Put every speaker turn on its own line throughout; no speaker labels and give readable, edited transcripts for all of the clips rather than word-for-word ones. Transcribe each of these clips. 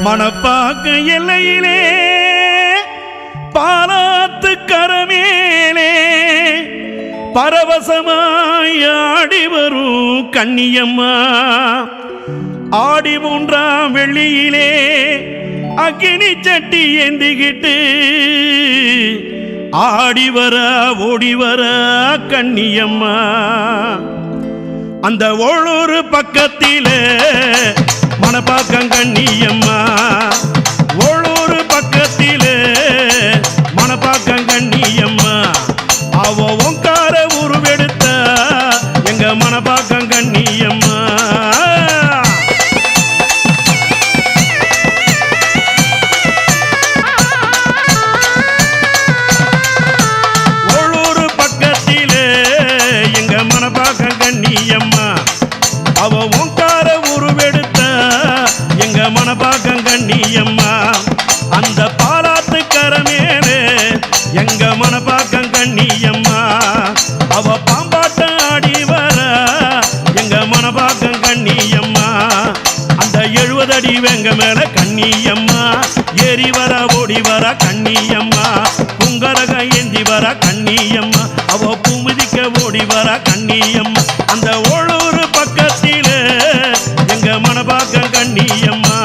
மணப்பாக்க எல்லையிலே பாலாத்து கரமேலே பரவசமாய் ஆடி வரும் கன்னியம்மா ஆடி 3ஆம் வெள்ளியிலே அக்கினி சட்டி ஏந்திக்கிட்டு ஆடி வர ஓடி வர கன்னியம்மா அந்த ஒவ்வொரு பக்கத்திலே மணப்பாக்கம் கன்னியம்மா ஒவ்வொரு பக்கத்திலே மணப்பாக்கம் கன்னியம்மா அவ ஓங்கார உருவெடுத்த எங்க மணப்பாக்கம் கன்னியம்மா ஒவ்வொரு பக்கத்திலே எங்க மணப்பாக்கம் கன்னியம்மா அவ ஓங்கார உருவெடுத்த எங்க மணப்பாக்கம் கன்னியம்மா அந்த பாலாத்து கரமேலே எங்க மணப்பாக்கம் கன்னியம்மா அவ பாம்பாட்டம் ஆடி வர எங்க மணப்பாக்கம் கன்னியம்மா அந்த 70 அடி வெங்க மேல கன்னியம்மா ஏறி வர ஓடி வர கன்னியம்மா புங்கரக ஏந்தி வர கன்னியம்மா அவ பூமிதிக்க ஓடி வர கன்னியம்மா அந்த ஒவ்வொரு பக்கத்திலே எங்க மணப்பாக்கம் கன்னியம்மா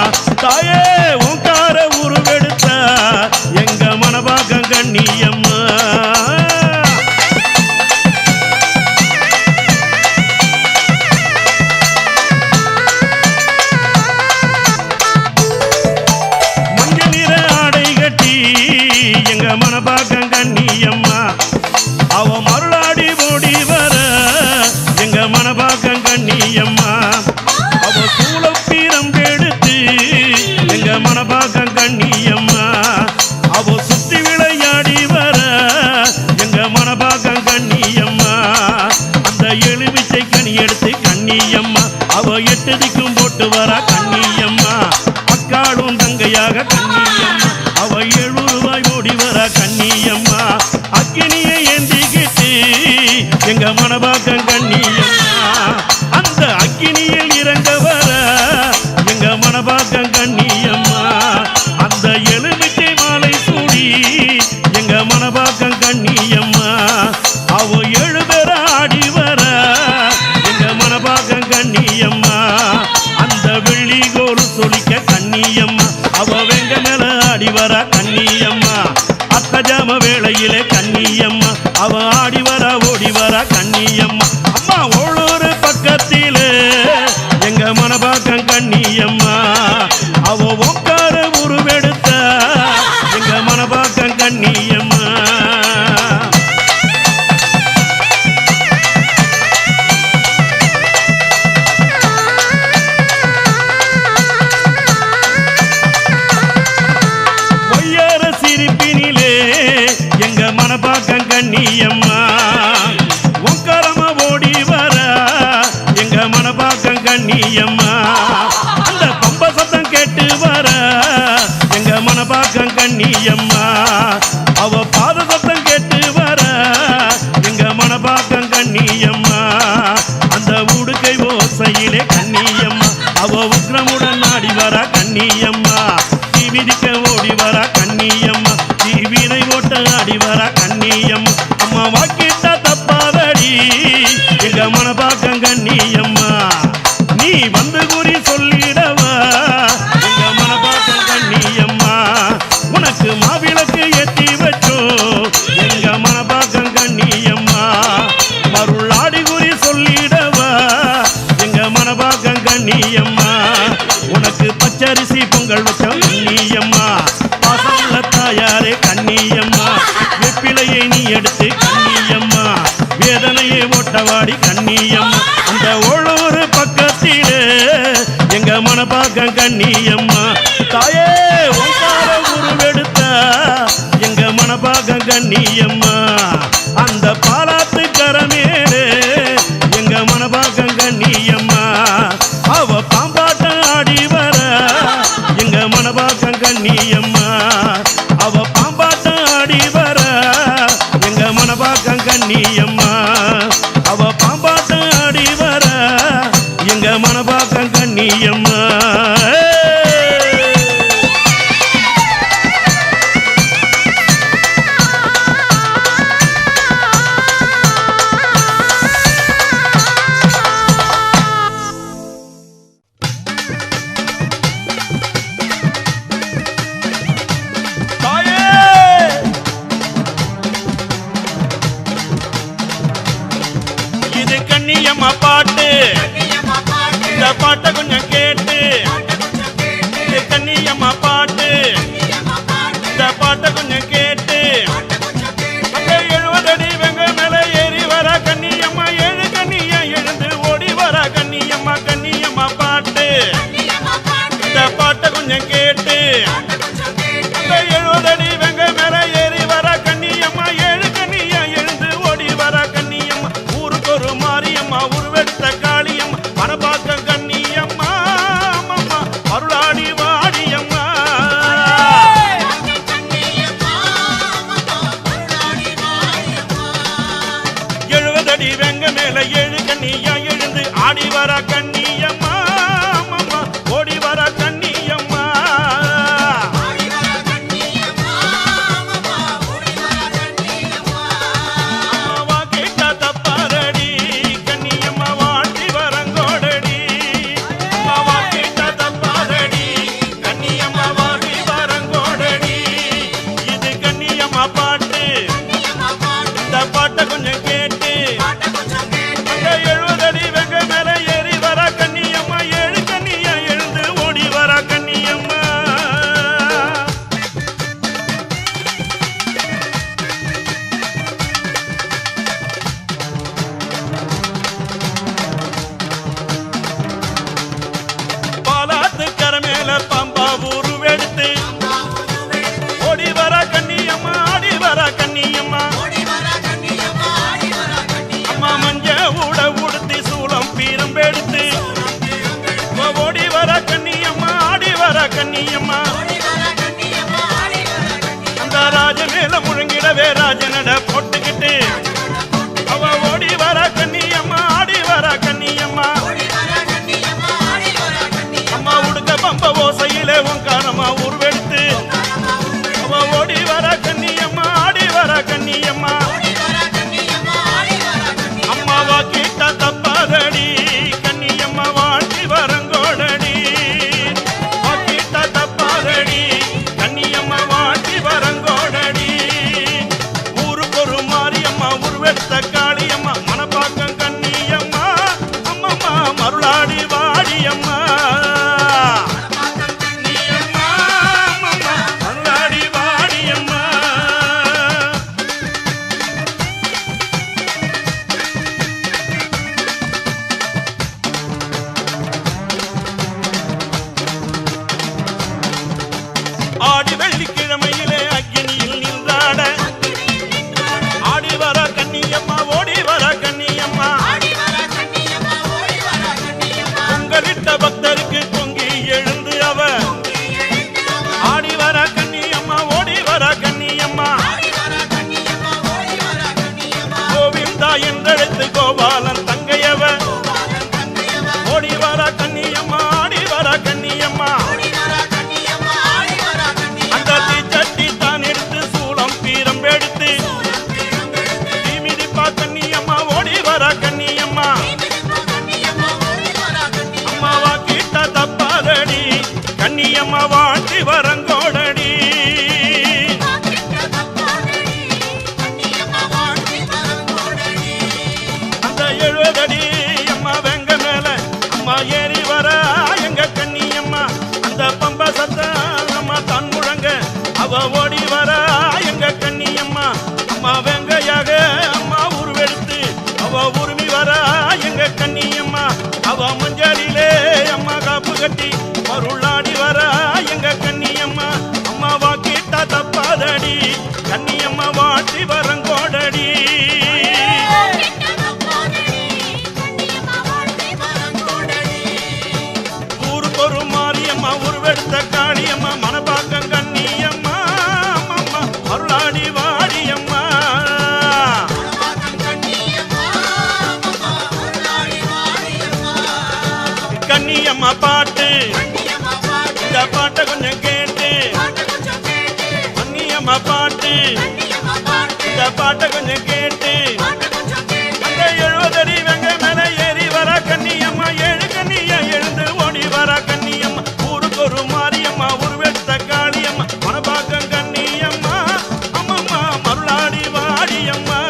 தாயே ஓங்கார உருவெடுத்த எங்க மணப்பாக்கம் கன்னியம்மா மஞ்சள் நிற ஆடை கட்டி எங்க மணப்பாக்கம் கன்னியம்மா அவ மருளாடி ஓடி வர எங்க மணப்பாக்கம் கன்னியம்மா அவ சூளப்பீரம் எடுத்து எங்க மணப்பாக்கம் கன்னியம்மா அவ சுத்தி விளையாடி வர எங்க மணப்பாக்கம் கன்னியம்மா அந்த எலுமிச்சை கனி எடுத்து கன்னியம்மா அவ 8 திக்கும் போட்டு வர கன்னியம்மா அக்காளும் தங்கையாக கன்னியம்மா அவ 70 ரூபாய் ஓடி வர கன்னியம்மா அக்கினியை ஏந்திக்கிட்டு எங்க மணப்பாக்கம் கன்னியம்மா அந்த அக்கினியில் இறங்க வர எங்க மணப்பாக்கம் கன்னியம்மா அந்த எலுமிச்சை மாலை சூடி எங்க மணப்பாக்கம் கன்னியம்மா அவ 7 பேர் ஆடி வர எங்க மணப்பாக்கம் கன்னியம்மா அந்த வெள்ளி கோல் சொலிக்க கன்னியம்மா அவ வெங்க மேல ஆடி வர கன்னியம்மா அத்தஜாம வேளையிலே கன்னியம்மா அவ ஆடி வர ஓடி வர கன்னியம்மா அம்மா ஒவ்வொரு பக்கத்திலே எங்க மணப்பாக்கம் கன்னியம்மா அவ ஓங்கார உருவெடுத்த எங்க மணப்பாக்கம் கன்னியம்மா ஒய்யார சிரிப்பினிலே எங்க மணப்பாக்கம் கன்னியம்மா ஓங்காரமா ஓடி வர எங்க மணப்பாக்கம் கன்னியம்மா அந்த பம்ப சத்தம் கேட்டு வர எங்க மணப்பாக்கம் கன்னியம்மா அவ பாத சத்தம் கேட்டு வர எங்க மணப்பாக்கம் கன்னியம்மா அந்த உடுக்கை ஓசையிலே கன்னியம்மா அவ உக்ரமுடன் ஆடி வர கன்னியம்மா தீவிதிக்க ஓடி வர கன்னியம்மா தீவினை ஓட்ட ஆடி வர கன்னியம்மா அம்மா வாக்கிட்ட தப்பாதடி எங்க மணப்பாக்கம் கன்னியம்மா நீ வந்து குறி சொல்லிடவா எங்க மணப்பாக்கம் கன்னியம்மா உனக்கு மாவிளக்கு ஏத்தி வச்சோ எங்க மணப்பாக்கம் கன்னியம்மா மருளாடி குறி சொல்லிடவா எங்க மணப்பாக்கம் கன்னியம்மா உனக்கு பச்சரிசி பொங்கல் வச்சோம் கன்னியம்மா பாசமுள்ள தாயாரே கன்னியம்மா வெப்பிலையை நீ எடுத்து கன்னியம்மா வேதனையை ஓட்டவாடி கன்னியம்மா அந்த ஒவ்வொரு பக்கத்திலே எங்க மணப்பாக்கம் கன்னியம்மா தாயே ஓங்கார உருவெடுத்த எங்க மணப்பாக்கம் கன்னியம்மா அந்த பாலாத்து கரமேலே எங்க மணப்பாக்கம் கன்னியம்மா அவ பாம்பாட்டம் ஆடி வர எங்க மணப்பாக்கம் கன்னியம்மா அவ பாம்பாட்டம் ஆடி வர எங்க மணப்பாக்கம் கன்னியம்மா அவ பாம்பாட்டம் ஆடி வர எங்க மணப்பாக்கம் கன்னியம்மா பாட்டை கொஞ்சம் கேட்டு கண்ணியம்மா பாட்டு இந்த பாட்டை கொஞ்சம் கேட்டு 70 அடி வெங்க மேல ஏறி வர கண்ணியம்மா ஏழு கண்ணியா எழுந்து ஓடி வர கண்ணியம்மா கண்ணியம்மா பாட்டு இந்த பாட்டை கொஞ்சம் கேட்டு 70 அடி வெங்க மேல ஏறி வர கண்ணியம்மா ஏழு கண்ணியா எழுந்து ஓடி வர கண்ணியம்மா ஊருக்கு ஒரு மாரியம்மா உருவெடுத்த காளியம்மா மனபாக்கம் கண்ணியம்மா அம்மம்மா அருளாடி வாடியம்மா 70 அடி வெங்க மேல ஏழு கண்ணியா எழுந்து ஆடி வர கண்ணியம்மா அம்மம்மா ஓடி வர கண்ணியம்மா அம்மாவா கேட்டா தப்பாரடி கண்ணியம்மா வாழ்த்தி வரங்கோடடி அம்மாவா கேட்டா தப்பாரடி கண்ணியம்மா வாழ்த்தி வரங்கோடடி இது கண்ணியம்மா பாட்டு இந்த பாட்டை கொஞ்சம் கேட்டு 70 அடி வெங்க மேல ஏறி வர கண்ணியம்மா ஏழு கண்ணியா எழுந்து ஓடி வர கண்ணியம்மா பாலாத்து கரை மேல பம்பா உருவெடுத்து ஓடி வர கண்ணியம்மா ஆடி வர கண்ணியம்மா அம்மா மஞ்ச ஊட உடுத்தி சூளம் பீரம் எடுத்து ஓடி வர கண்ணியம்மா ஆடி வர கண்ணியம்மா அந்த ராஜ மேல முழங்கிடவே ராஜனட போட்டுக்கிட்டு அவ ஓடி வர கண்ணியம்மா ஆடி வர கண்ணியம்மா அம்மா உடுக்க பம்ப ஓசையிலே உங்காரமா உருவெடுத்து அவ ஓடி வர கண்ணியம்மா ஆடி வர கண்ணியம்மா அம்மாவா கேட்டா தப்பாதடி கண்ணியம்மா வாழ்த்தி வரங்கோடடி கேட்டா தப்பாதடி கண்ணியம்மா வாழ்த்தி வரங்கோடடி ஊருக்கு ஒரு மாரியம்மா உருவெடுத்த காளியம்மா மனப்பாக்கம் கண்ணியம்மா அம்மம்மா மருளாடி வாடியம்மா கண்ணியம்மா அம்மம்மா மருளாடி வாடியம்மா ஆடி வெள்ளிக்கிழமையிலே அக்கினியில் நின்றாட ஆடி வர கண்ணியம்மா ஓடி வர கண்ணியம்மா உங்களிட்ட பக்தருக்கு பொங்கி எழுந்து அவ ஆடி வர கண்ணியம்மா ஓடி வர கண்ணியம்மா கோவிந்தா என்றெடுத்து கோபாலன் தங்கையவ ஓடி வர கண்ணியம்மா ஆடி வர கண்ணியம்மா அந்த தீச்சட்டி தான் எடுத்து சூளம் பீரம் எடுத்து தீமிதிப்பா கண்ணியம்மா ஓடி வர கண்ணியம்மா அம்மாவா கேட்டா தப்பாதடி கண்ணியம்மா வாழ்த்தி வரங்கோடடி அந்த 70 அடி அம்மா வெங்க மேல அம்மா ஏறி வர எங்க கண்ணியம்மா அந்த பம்ப சத்தம் அம்மா தான் முழங்க அவ ஓடி வர எங்க கண்ணியம்மா அம்மா வெங்கையாக அம்மா உருவெடுத்து அவ உருமி வர எங்க கண்ணியம்மா அவ மஞ்சளிலே அம்மா காப்பு கட்டி மருளாடி வர எங்க கண்ணியம்மா அம்மாவா கேட்டா தப்பாதடி கண்ணியம்மா வாழ்த்தி வரங்கோடடி ஊருக்கு ஒரு மாரியம்மா உருவெடுத்த காளியம்மா மனப்பாக்கம் கண்ணியம்மா அம்மம்மா அருளாடி வாடியம்மா கண்ணியம்மா பாட்டு இந்த பாட்டை கொஞ்சம் கேட்டு கண்ணியம்மா பாட்டு இந்த பாட்டை கொஞ்சம் கேட்டு அந்த 70 அடி வெங்க மேல ஏறி வர கண்ணியம்மா ஏழு கண்ணியா எழுந்து ஓடி வர கண்ணியம்மா ஊருக்கு ஒரு மாரியம்மா உருவெடுத்த காளியம்மா மனப்பாக்கம் கண்ணியம்மா அம்மம்மா மருளாடி வாடியம்மா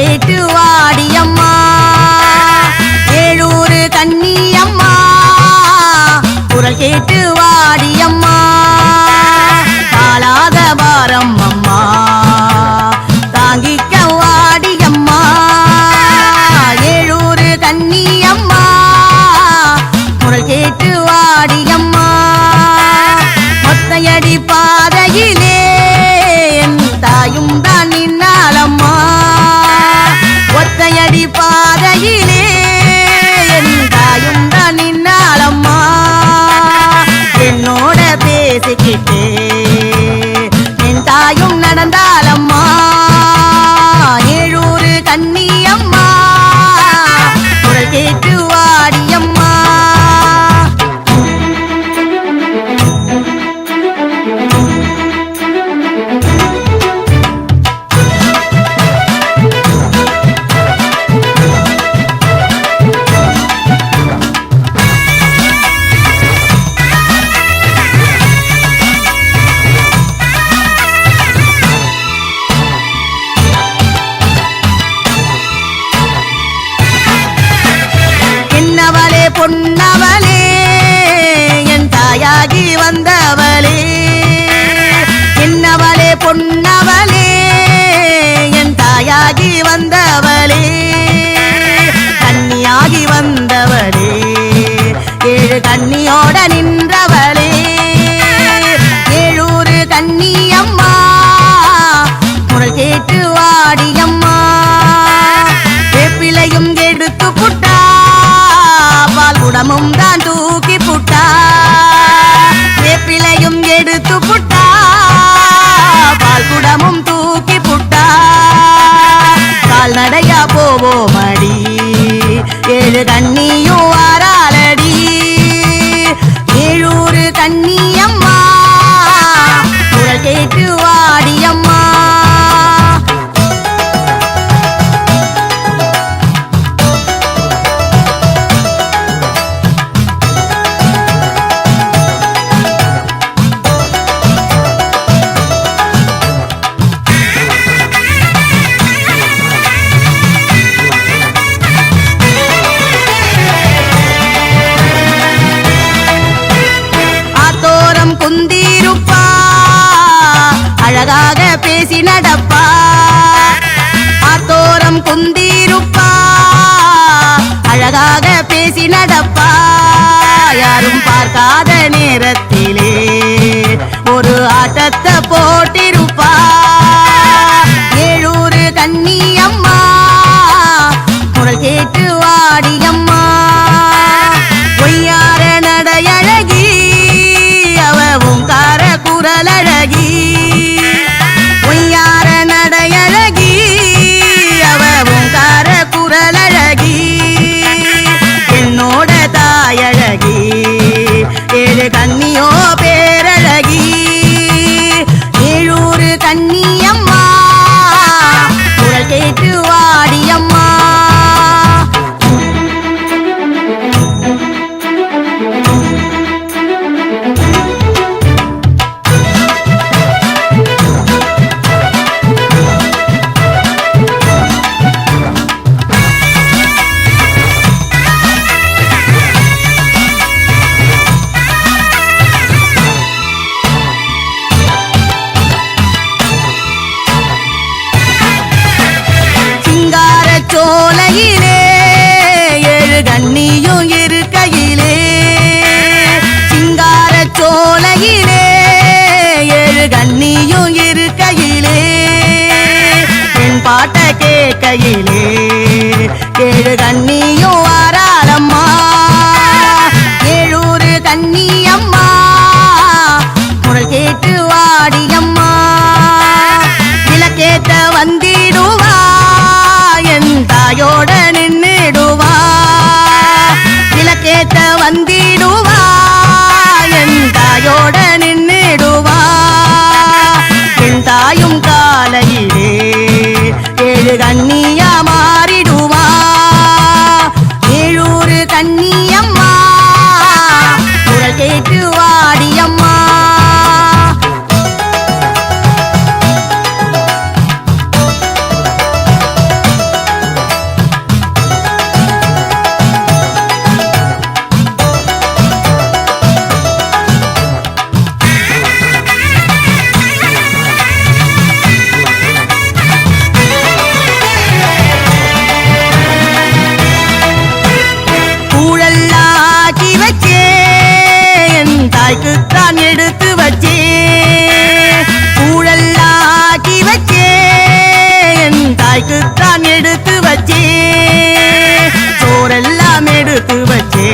கேட்டு வாடியம்மா ஏழூரு கன்னியம்மா குரல் கேட்டு வாடியம்மா தாளாத பாரம் அம்மா தாங்கிக்க வாடியம்மா ஏழூரு கன்னியம்மா குரல் கேட்டு வாடியம்மா மொத்தையடி பாதையிலே என் தாயும் தான் நின்னாலம்மா ஒத்தையடி பாதையிலே என் தாயும் தான் நின்னாலம்மா என்னோட பேசிக்கிட்டே என் தாயும் நடந்தாலம்மா ஏழூரு கன்னியம்மா குரல் கேட்டு வாடியம்மா பொன்னவளே என் தாயாகி வந்தவளே என்னவளே பொன்னவளே என் தாயாகி வந்தவளே கன்னியாகி வந்தவளே ஏழு கன்னியோட நின்றவளே ஏழூரு கன்னியம்மா குரல் கேட்டு வாடியம்மா வேப்பிலையும் எடுத்து புட்டா குடமும் தான் தூக்கி புட்டா வேப்பிலையும் எடுத்து புட்டா பால் குடமும் தூக்கி புட்டா கால்நடையா போவோமடி ஏழு கன்னியும் வாராளடி ஏழூரு கன்னியம்மா குரல் கேட்டு வாடியம்மா குந்திருப்பா அழகாக பேசி நடப்பா ஆத்தோரம் குந்திருப்பா அழகாக பேசி நடப்பா யாரும் பார்க்காத நேரத்திலே ஒரு ஆட்டத்தை போட்டிருப்பா ஏழூரு கன்னியம்மா குரல் கேட்டு வாடியம்மா பொய்யார நடையழகி ஓங்கார குரலழகி பொய்யார நடையழகி அவ ஓங்கார குரலழகி என்னோட தாயழகி ஏழு கன்னியோ பேரழகி ஏழூரு கன்னியம்மா குரல் கேட்டு வாடியம்மா சோலையிலே ஏழு கன்னியும் இருக்கையிலே சிங்கார சோலையிலே ஏழு கன்னியும் இருக்கையிலே என் பாட்ட கேட்கையிலே ஏழு கன்னியும் வாராளம்மா ஏழூரு கன்னியம்மா குரல் கேட்டு வாடியம்மா விளக்கேத்த வந்திடுவா என் தாயோட நின்னிடுவா விளக்கேத்த வந்திடுவா என் தாயோட நின்னிடுவா என் தாயும் காலையிலே ஏழு கன்னியா மாறிடுவா தாய்க்குத்தான் எடுத்து வச்சே ஊழல்லாக்கி வச்சே என் தாய்க்குத்தான் எடுத்து வச்சே சோரெல்லாம் எடுத்து வச்சே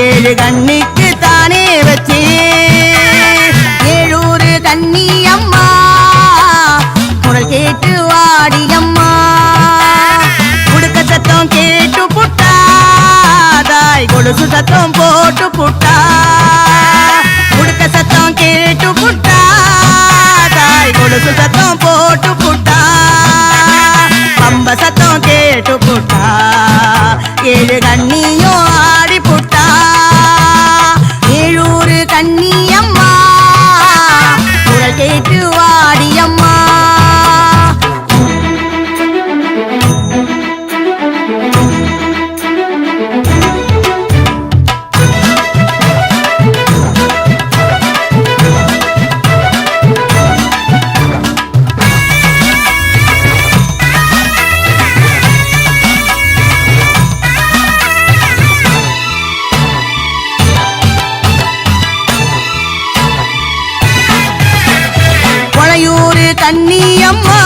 ஏழு கண்ணிக்கு தானே வச்சே ஏழூரு கண்ணி அம்மா குரல் கேட்டு வாடி அம்மா உடுக்க சத்தம் கேட்டு புட்டா தாய் கொலுசு சத்தம் போட்டு புட்டா உடுக்க சத்தம் கேட்டு புட்டா தாய் கொலுசு சத்தம் போட்டு புட்டா பம்ப சத்தம் கேட்டு புட்டா ஏழு கண்ணியும் ஆடி புட்டா ஏழூரு கண்ணி அம்மா குரல் கேட்டு வாடி அம்மா கண்ணி அம்மா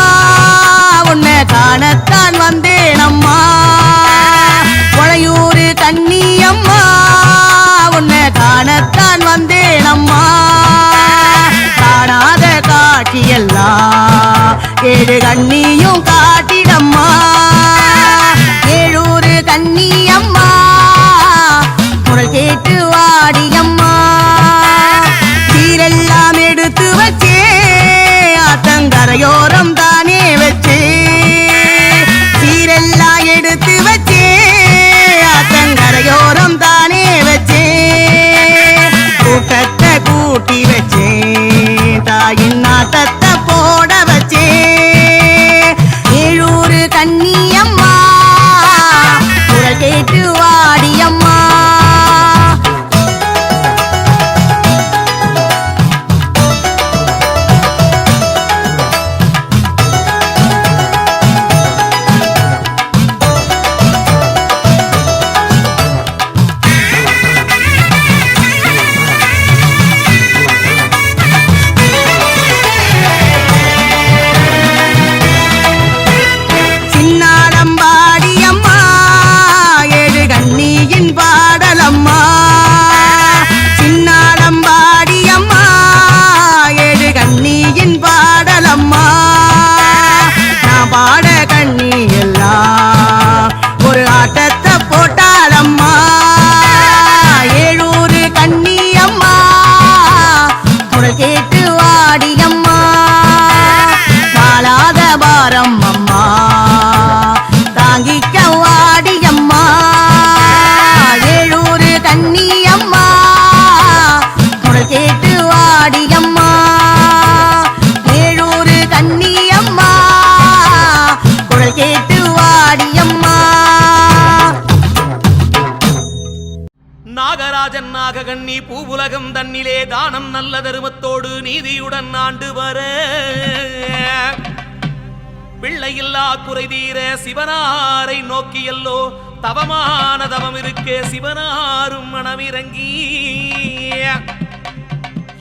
உன்னை காணத்தான் வந்தேன் அம்மா கொளையூரு கண்ணி அம்மா உன்னை காணத்தான் வந்தேன் அம்மா காணாத காட்சியெல்லாம் ஏழு கண்ணியும் காட்டிடம்மா ஏழூரு கண்ணி அம்மா குரல் கேட்டு வாடி அம்மா சீரெல்லாம் எடுத்து வச்சே ஆத்தங்கரையோரம் தானே வச்சே சீரெல்லாம் எடுத்து வச்சே ஆத்தங்கரையோரம் தானே வச்சே கூட்டத்தை கூட்டி வச்சே தாயின் நாட்டத்தை போட வச்சே ஏழூரு கண்ணி அம்மா குரல் கேட்டு வாடி அம்மா
நாககண்ணி பூவுலகம் தன்னிலே தானம் நல்ல தருமத்தோடு நீதியுடன் ஆண்டு வர பிள்ளையில்லா குறை தீர சிவனாரை நோக்கியல்லோ தவமான தவம் இருக்கே சிவனாரும் மனமிறங்கி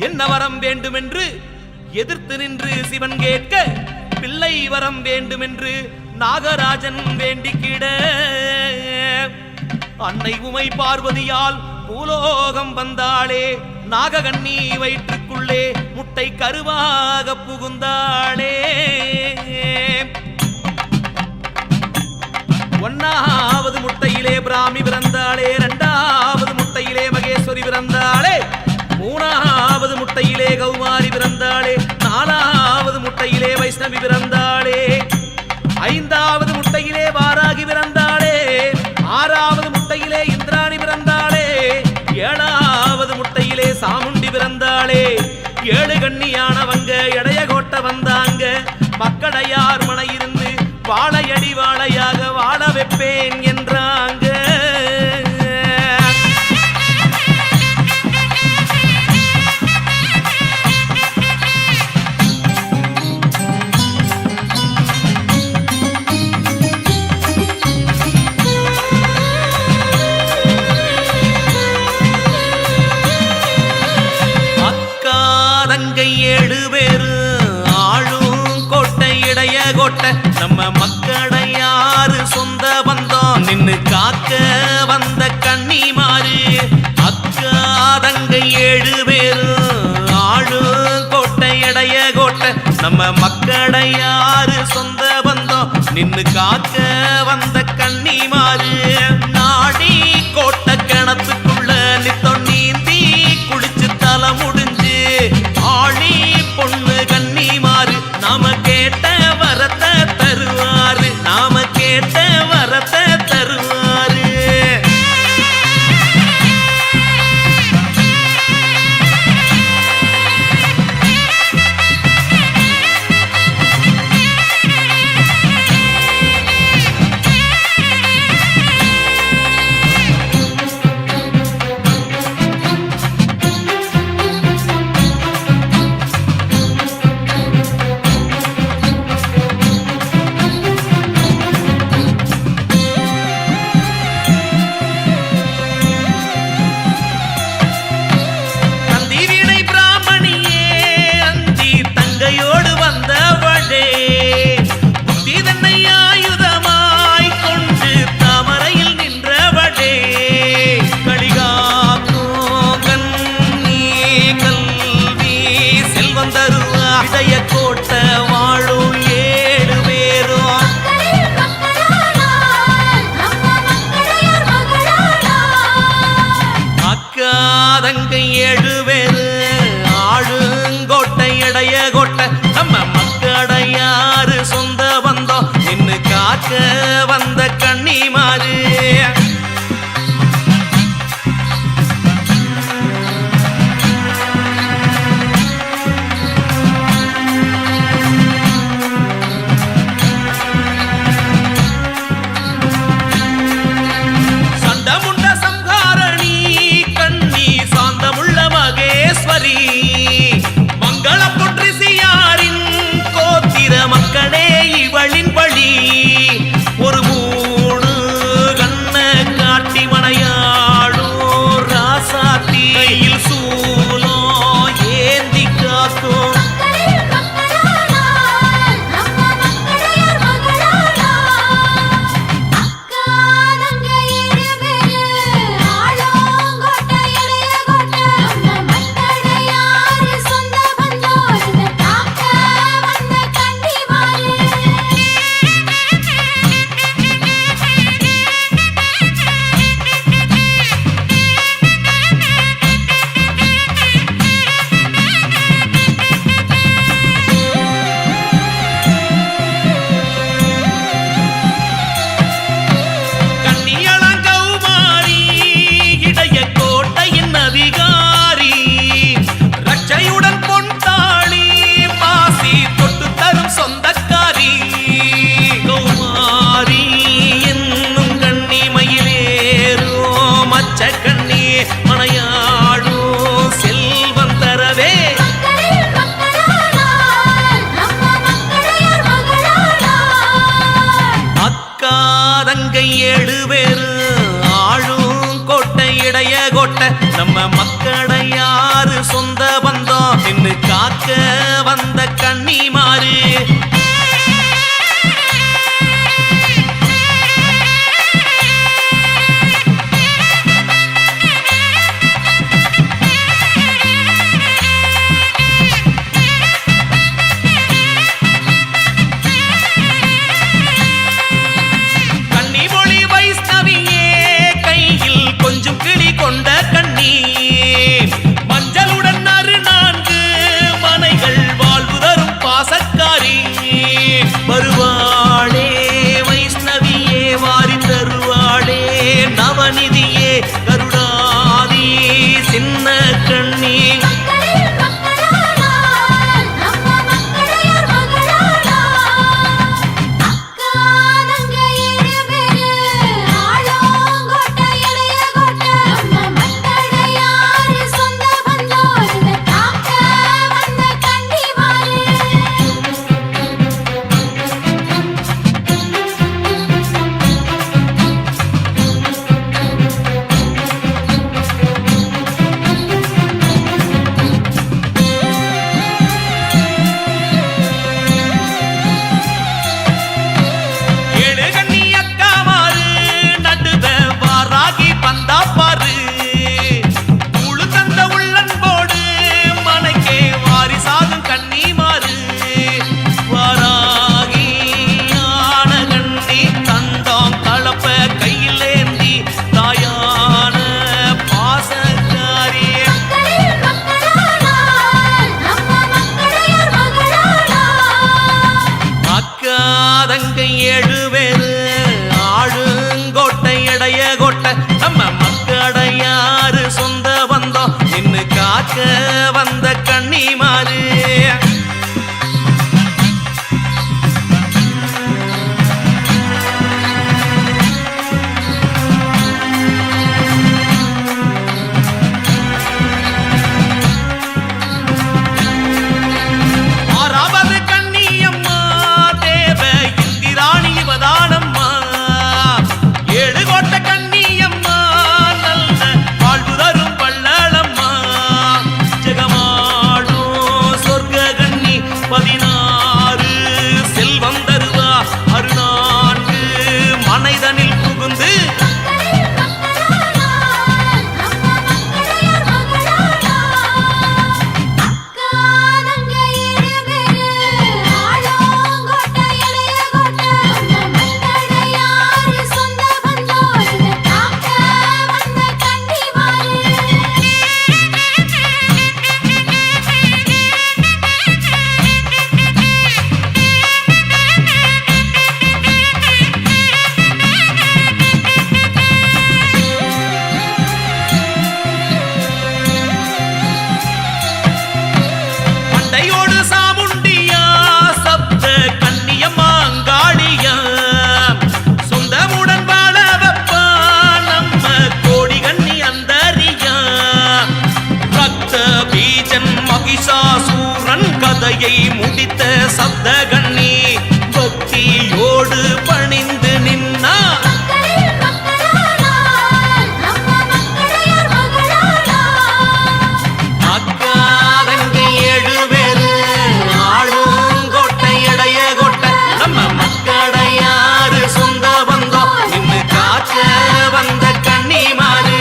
என்ன வரம் வேண்டுமென்று எதிர்த்து நின்று சிவன் கேட்க பிள்ளை வரம் வேண்டுமென்று நாகராஜன் வேண்டிக்கிட அன்னை உமை பார்வதியால் பூலோகம் வந்தாளே நாககண்ணி வயிற்றுக்குள்ளே முட்டை கருவாக புகுந்தாளே ஒன்னாவது முட்டையிலே பிராமி பிறந்தாளே இரண்டாவது முட்டையிலே மகேஸ்வரி பிறந்தாளே மூணாவது முட்டையிலே கௌமாரி பிறந்தாளே நாலாவது முட்டையிலே வைஷ்ணவி பிறந்தாளே ஐந்தாவது முட்டையிலே வாராகி பிறந்தாளே ஆறாவது முட்டையிலே இந்திராணி பிறந்தாளே ஏழாவது முட்டையிலே சாமுண்டி பிறந்தாளே ஏழு கண்ணியானவங்க இடைய கோட்ட வந்தாங்க மக்களையார் மனையிருந்து வாழையடி வாழையாக வாழ வைப்பேன் என்றாங்க
கோட்டை நம்ம மக்களை யாரு சொந்த பந்தம் நின்னு காக்க வந்த கன்னிமாரு அக்கா தங்கை 7 பேரும் ஆளு கோட்டை இடைய கோட்டை நம்ம மக்களை யாரு சொந்த பந்தம் நின்னு காக்க வந்த கன்னிமாரு நாடி கோட்டை கிணத்துக்குள்ள நித்தம் நீந்தி குளிச்சு தலை முடிஞ்சு ஆளி பொண்ணு கன்னிமாரு நாம கேட்ட வரத்தை தருவாரு நாம கேட்ட வரத்தை தருவாரு கோட்டை வாழும் 7 பேரும் அக்கா தங்கை 7 பேரு ஆளுங்கோட்டை இடைய கோட்டை நம்ம மக்களை யாரு சொந்த பந்தம் நின்னு காக்க வந்த கன்னிமாரு மக்களே இவளின் வழி ஒரு 3 கண்ண காட்டி மனையாடும் ராசாத்தி கையில் சூலம் ஏந்தி காக்கும் மனையாடும் செல்வம் தரவே அக்கா தங்கை 7 பேரு ஆளும் கோட்டை இடைய கோட்டை நம்ம மக்களை யாரு சொந்த பந்தம் நின்னு காக்க வந்த கன்னிமாரு கொண்ட கண்ணி மஞ்சளுடன் 4 மனைகள் வாழ்வு தரும் பாசக்காரி மக்கள் 7 பேரு ஆளுங்கோட்டை இடைய கோட்டை நம்ம மக்கடையாறு சொந்த வந்தோம் நின்னு காக்க வந்த கன்னிமாரு கதையை முடித்த சப்தகண்ணி பக்தியோடு பணிந்து நின்னா அக்காரங்க 7 பேரு ஆளுங்கோட்டை இடைய கோட்டை நம்ம மக்கடையாறு சொந்த வந்தோம் நின்னு காக்க வந்த கன்னிமாரு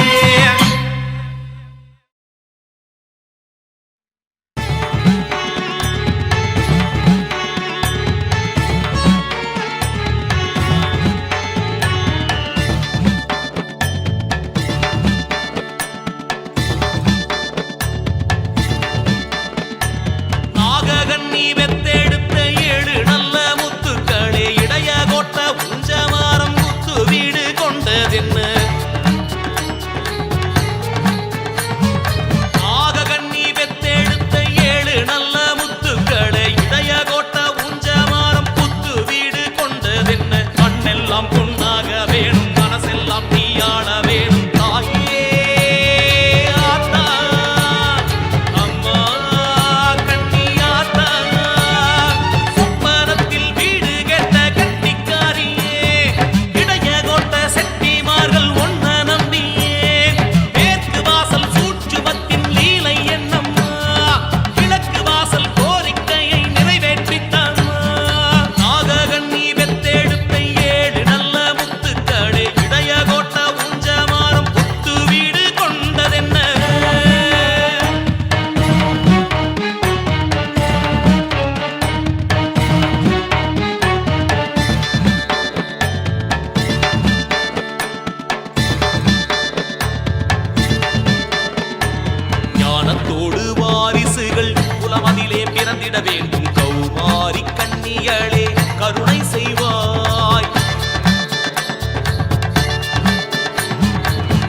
பிறந்திட வேண்டும் கௌமாரி கன்னியளே கருணை செய்வாய்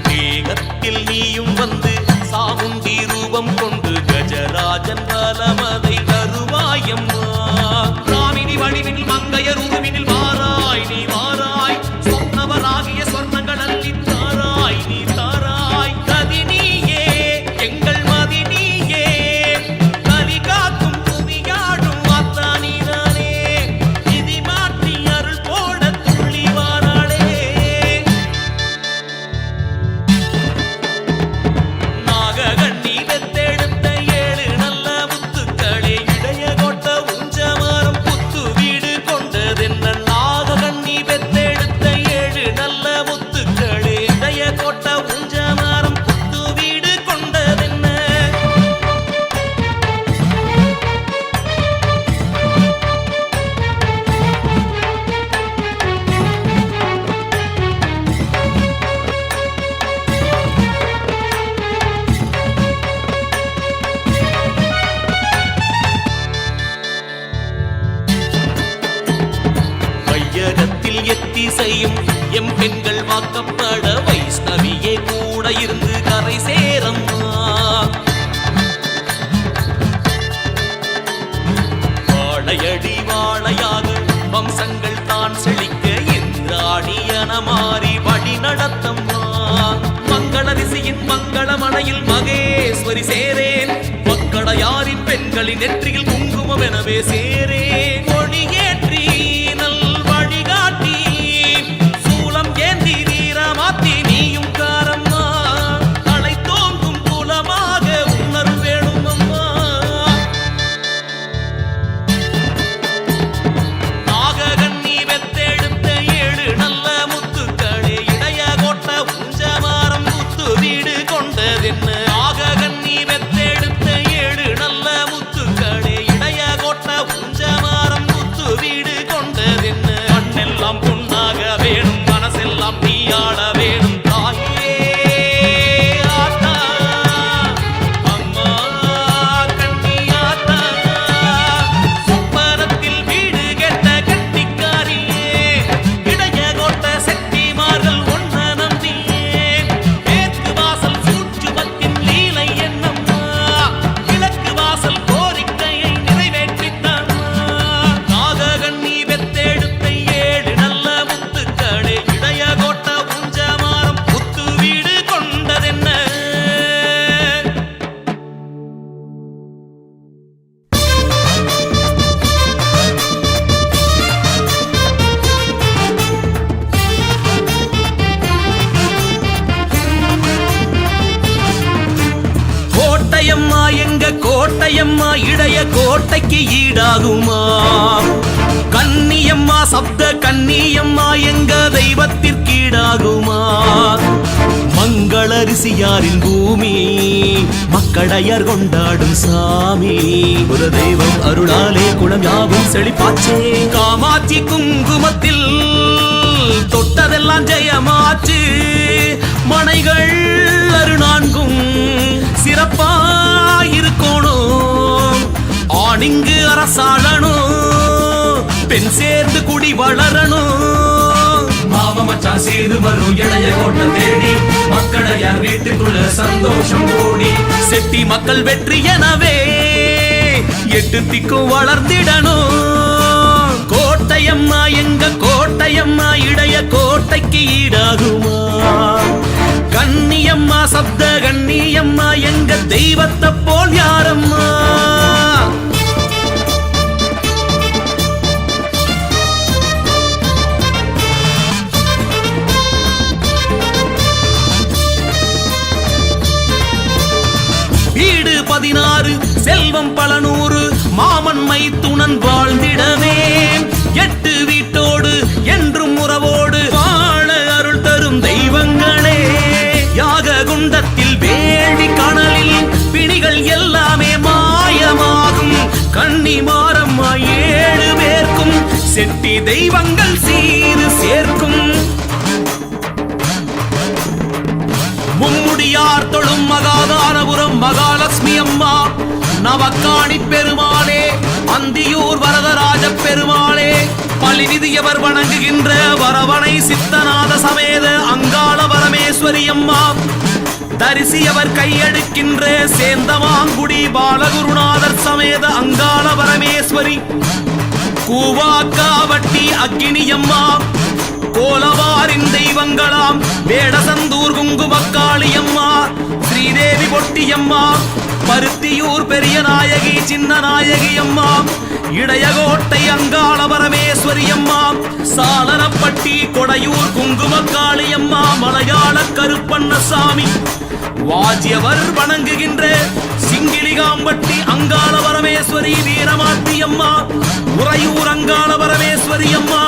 தேகத்தில் நீயும் வந்து சாமுண்டி ரூபம் கொண்டு கஜராஜன் வலமதை தருவாயம்மா ராமினி வடிவினில் மங்கையர் உருவினில் வாராய் நீ வாராய் சொன்னவராகிய சொர்ணங்கள் அள்ளி தாராய் நீ தாராய் கதி நீயே எங்கள் மதி நீயே நாககண்ணி வெத்தெடுத்த 7 நல்ல முத்துக்களே பெண்களின் நெற்றியில் குங்குமம் எனவே சேரே ஒளியேற்றி நல் வழிகாட்டி சூலம் ஏந்தி வீரமாத்தி நீயும் காரம்மா தலை தோங்கும் குலமாக உணர்வு வேணும் அம்மா நாககண்ணி வெத்தெடுத்த 7 நல்ல முத்துக்களே இடைய கோட்ட உஞ்சமாரம் முத்து வீடு கொண்டதென்ன நாககண்ணி வெத்தெடுத்த 7 நல்ல முத்துக்களே இடைய கோட்ட உஞ்சமாரம் முத்து வீடு கொண்டதென்ன கண்ணெல்லாம் பொன்னாக வேணும் மனசெல்லாம் நீயாள வேணும் தாயே ஆத்தா அம்மா கண்ணியாத்தா சுப்பரத்தில் வீடு கெட்ட கட்டிக்காரியே இடைய கோட்ட செட்டிமார்கள் ஒன்ன நம்பியே மேற்கு வாசல் சூட்சுமத்தின் லீலை என்னம்மா கிழக்கு வாசல் கோரிக்கையை நிறைவேற்றித்தம்மா நாககண்ணி வெத்தெடுத்த 7 நல்ல முத்துக்களே இடைய கோட்ட உஞ்சமாரம் முத்து வீடு கொண்டதென்ன கோட்டையம்மா எங்க கோட்டையம்மா இடைய கோட்டைக்கு ஈடாகுமா கன்னியம்மா சப்த கன்னியம்மா எங்க தெய்வத்திற்கு ஈடாகுமா மங்களரிசியாரின் பூமி மக்களையர் கொண்டாடும் சாமி ஒரு தெய்வம் அருளாலே குளம் யாவும் செழிப்பாச்சே காமாட்சி குங்குமத்தில் தொட்டதெல்லாம் ஜெயமாச்சு மனைகள் அருநான்கும் சிறப்பாயிருக்கணும் ஆணிங்கு அரசாளணும் பெண் சேர்ந்து குடி வளரணும் மாமச்சா சேது வரும் இளைய கோட்டை தேடி மக்களையார் வீட்டுக்குள்ள சந்தோஷம் கூடி செட்டி மக்கள் வெற்றி எனவே 8 திக்கும் வளர்ந்திடணும் கோட்டையம்மா எங்க கோட்டையம்மா இடைய கோட்டைக்கு ஈடாகுமா கன்னியம்மா சப்த கன்னியம்மா எங்க தெய்வத்தை போல் யாரம்மா வீடு 16 செல்வம் பல நூறு மாமன் மைத்துணன் வாழ்ந்திடவே 8 வீட்டோடு என்றும் உறவோடு வாழ அருள் தரும் தெய்வங்களே யாக குண்டத்தில் வேள்வி கணலில் பிணிகள் எல்லாமே மாயமாகும் கன்னி மாரம்மா 7 பேர்க்கும் செட்டி தெய்வங்கள் சீரு சேர்க்கும் மும்முடியார் தொழும் மகாதானபுரம் மகாலட்சுமி அம்மா நவக்காணி பெருமாளே அந்தியூர் வரதராஜ பெருமாளே பலிவிதியவர் வணங்குகின்ற வரவணை சித்தநாத சமேத அங்காள பரமேஸ்வரி அம்மா தரிசியவர் கையெடுக்கின்ற சேந்தமாங்குடி பாலகுருநாதர் சமேத அங்காள பரமேஸ்வரி கூவாக்காவட்டி அக்கினியம்மா கோலவாரின் தெய்வங்களாம் வேடசந்தூர் குங்குமக்காளியம்மா ஸ்ரீதேவி பொட்டியம்மா பருத்தியூர் பெரிய நாயகி சின்ன நாயகி அம்மா இடையகோட்டை அங்காள பரமேஸ்வரி அம்மா சாலனப்பட்டி கொடையூர் குங்குமக்காளியம்மா மலையாள கருப்பண்ணசாமி வாஜ்யவர் வணங்குகின்ற சிங்கிலிகாம்பட்டி அங்காள பரமேஸ்வரி வீரமாத்தி அம்மா உறையூர் அங்காள பரமேஸ்வரி அம்மா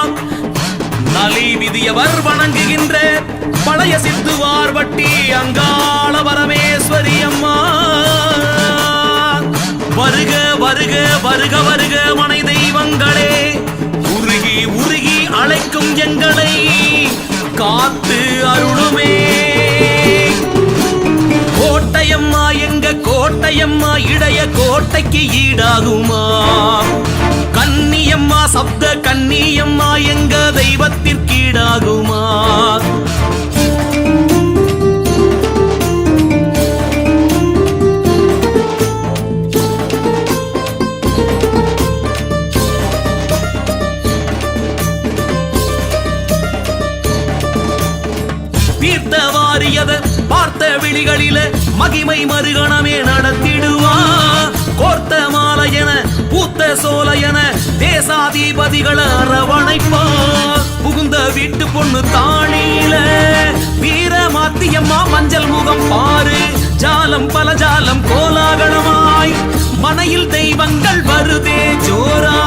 நலி விதியவர் வணங்குகின்ற பழைய சித்துவார் வட்டி அங்காள பரமேஸ்வரி அம்மா வருக வருக வருக வருக மனை தெய்வங்களே உருகி உருகி அழைக்கும் எங்களை காத்து அருளுமே கோட்டையம்மா எங்க கோட்டையம்மா இடைய கோட்டைக்கு ஈடாகுமா கன்னியம்மா சப்த கன்னியம்மா எங்க தெய்வத்திற்கு ஈடாகுமா தீர்த்த வாரியத பார்த்த விழிகளில மகிமை மறுகணமே நடத்திடுவா கோர்த்த மாலையென பூத்த சோலையென தேசாதிபதிகளை அரவணைப்பா புகுந்த வீட்டு பொண்ணு தாளியில வீரமாத்தியம்மா மஞ்சள் முகம் பாரு ஜாலம் பல ஜாலம் கோலாகலமாய் மனையில் தெய்வங்கள் வருதே ஜோரா